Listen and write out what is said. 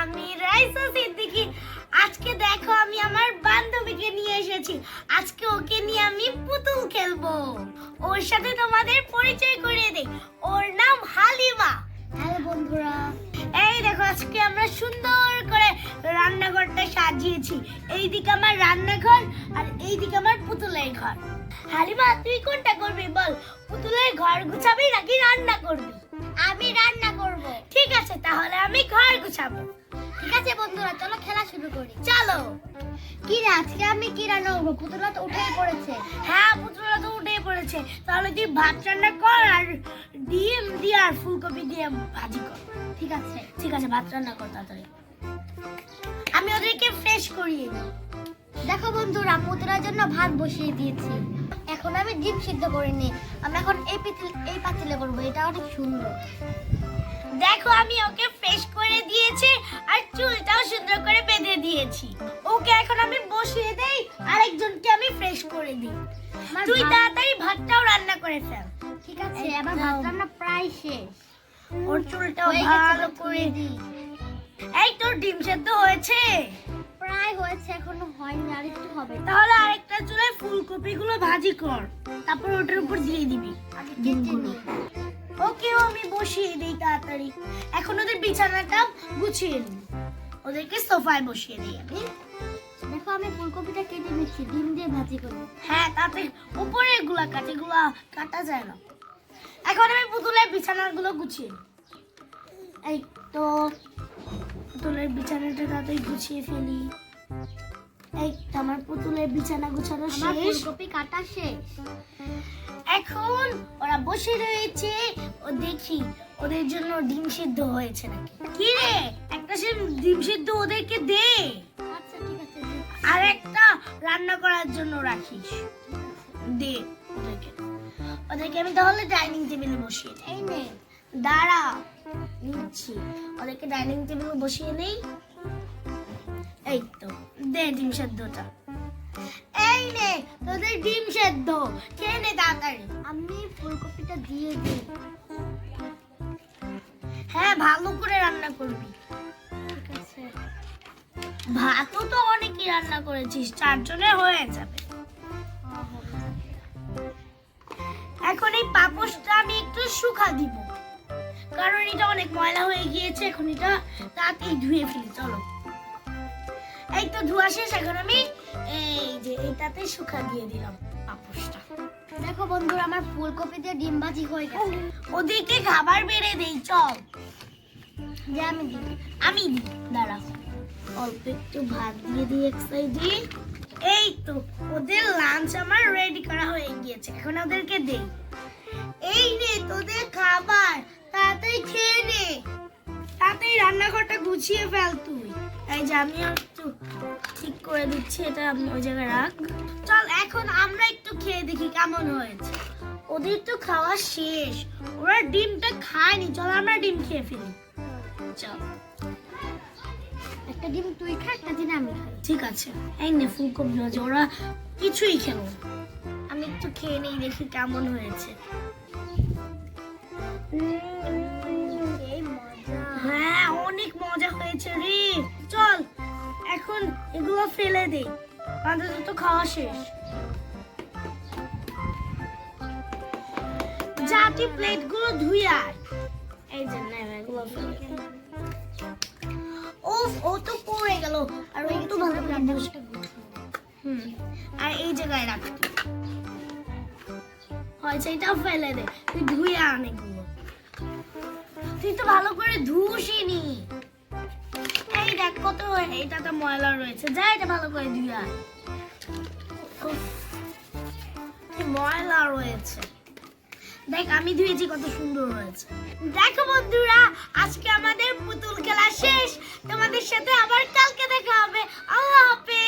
আমি রাইসা সিদ্দিকী। আজকে দেখো আমি আমার বান্ধবীকে নিয়ে এসেছি। আজকে ওকে নিয়ে আমি পুতুল খেলবো। ওর সাথে তোমাদের পরিচয় করিয়ে দেই। ওর নাম হালিমা। হ্যালো বন্ধুরা, এই দেখো আজকে আমরা সুন্দর করে রান্নাঘরটা সাজিয়েছি। এইদিকে আমার রান্নাঘর আর এইদিকে আমার পুতুলের ঘর। হালিমা, তুই কোনটা করবি বল? পুতুলের ঘর গুছাবি নাকি রান্না করবি? আমি রান্না করব। ঠিক আছে, তাহলে আমি ঘর গুছাবো। ঠিক আছে বন্ধুরা, চলো খেলা শুরু করি। চলো। কি রে, আজকে আমি কি রান্না করবো? পুতুলা তো উঠেই পড়েছে। হ্যাঁ, পুতুলরা তো উঠে পড়েছে। তাহলে তুই ভাত রান্না কর আর ডিম দিয়ে আর ফুলকপি দিয়ে ভাজি কর। ঠিক আছে। ঠিক আছে, ভাত রান্না কর তাড়াতাড়ি। আমি ওদেরকে ফ্রেশ করিয়ে দিই। দেখো বন্ধুরা, পুতুলার জন্য ভাত বসিয়ে দিয়েছি। এখন আমি ডিম সিদ্ধ করে নিই। আমি এখন এই পাতিলে করবো। এটা অনেক সুন্দর। দেখো আমি ওকে ফ্রেশ করে দিয়েছি আর চুলটাও সুন্দর করে বেঁধে দিয়েছি। ওকে এখন আমি বসিয়ে দেই, আরেকজনকে আমি ফ্রেশ করে দিই। আমার তুই ভাত- তাড়াতাড়ি ভাতটাও রান্না করে ফেল। ঠিক আছে, আমার ভাত রান্না প্রায় শেষ। ওর চুলটাও হয়ে গেছে, ভালো এবার করে ধুয়ে দিই। এই তোর ডিম সেদ্ধ হয়েছে? প্রায় হয়েছে, এখনো হয়নি, আর একটু হবে। তাহলে আরেকটা চুলায় ফুলকপিগুলো ভাজি কর, তারপর ওটার উপর দিয়ে দিবি আমি কেটে নিই। ওকেও আমি বসিয়ে দিই তাড়াতাড়ি। এখন ওদের বিছানাটা গুছিয়ে নিই, ওদেরকে সোফায় বসিয়ে দিই আমি। দেখো আমি ফুলকপিটা কেটে নিচ্ছি, ডিম দিয়ে ভাজি করবো। হ্যাঁ, তাতে উপরে গুলা কাটেগুলা কাটা যায় না। এখন আমি পুতুলের বিছানাগুলো গুছিয়ে নিই। এই তো পুতুলের বিছানাটা তাড়াতাড়ি গুছিয়ে ফেলি। এই তো আমার পুতুলের বিছানা গুছানো আমার শেষ। ফুলকপি কাটা শেষ। এখন ওরা বসে রয়েছে, ও দেখি ওদের জন্য ডিম সিদ্ধ হয়েছে নাকি। কি রে, একটা সে ডিম সিদ্ধ ওদেরকে দে, আচ্ছা ঠিক আছে। আর একটা রান্না করার জন্য রাখিস, দে ওদেরকে। ওদেরকে আমি তাহলে ডাইনিং টেবিলে বসিয়ে দিই। এই নে। দাঁড়া, নিচ্ছি। ওদেরকে ডাইনিং টেবিলে বসিয়ে নেই। এই তো, দে ডিম সেদ্ধটা। এই নে তোদের ডিম সেদ্ধ, খেয়ে নে তাড়াতাড়ি। আমি ফুলকপিটা দিয়ে দিই। হ্যাঁ, ভালো করে রান্না করবি। ঠিক আছে। ভাতও তো অনেকই রান্না করেছিস, 4 জনের হয়ে যাবে। এখন এই পাপোশটা আমি একটু শুকা দিব, কারণ এটা অনেক ময়লা হয়ে গিয়েছে। এখন এটা তাড়াতাড়ি ধুয়ে ফেলি, চলো। এই তো ধোয়া শেষ। এখন আমি এই যে এটাতে শুকা দিয়ে দিলাম পাপোশটা। দেখো বন্ধুরা, আমার ফুলকপি দিয়ে ডিম ভাজি হয়ে গেছে। ওদেরকে খাবার বেড়ে দেই, চল। যে আমি দিই। আমি দিই, দাঁড়া। অল্প একটু ভাত দিয়ে দিই এক সাইডে। এই তো ওদের লাঞ্চ আমার রেডি করা হয়ে গিয়েছে। এখন ওদেরকে দেই। এই নে তোদের খাবার, তাড়াতাড়ি খেয়ে নে। তাড়াতাড়ি রান্নাঘরটা গুছিয়ে ফেল তুই। এই যে আমি একটু ঠিক করে দিচ্ছি, এটা আমি ওই জায়গায় রাখ। চল এখন আমরা একটু খেয়ে দেখি কেমন হয়েছে। ওদের তো খাওয়া শেষ, ওরা ডিমটা খায়নি। চল আমরা ডিম খেয়ে ফেলি, চল। একটা ডিম তুই খা, একটা ডিম আমি খাই। ঠিক আছে, এই নে ফুলকপি ভাজা। ওরা কিছুই খেলো না। আমি একটু খেয়ে নেই, দেখি কেমন হয়েছে। এই মজা। হ্যাঁ, অনেক মজা হয়েছে রে। চল এখন এগুলো ফেলে দে, আমাদের তো খাওয়া শেষ। জাতি প্লেটগুলো ধুই আর এই যে না, এগুলো ফেলে দে। ওফ, ও তো পড়ে গেল। আর ও একটু ভালো করে বসে। আর এই জায়গায় রাখ। হয়েছে, এটাও ফেলে দে। তুই ধুয়ে আন এগুলো। তুই তো ভালো করে ধুসিনি। এই দেখ কত, এটা তো ময়লা রয়েছে। যা এটা ভালো করে ধুয়ে আন। উফ, কি ময়লা রয়েছে। দেখ আমি ধুয়েছি, কত সুন্দর হয়েছে। দেখো বন্ধুরা, আজকে আমাদের পুতুল খেলা শেষ। তোমাদের সাথে আবার কালকে দেখা হবে। আল্লাহ হাফেজ।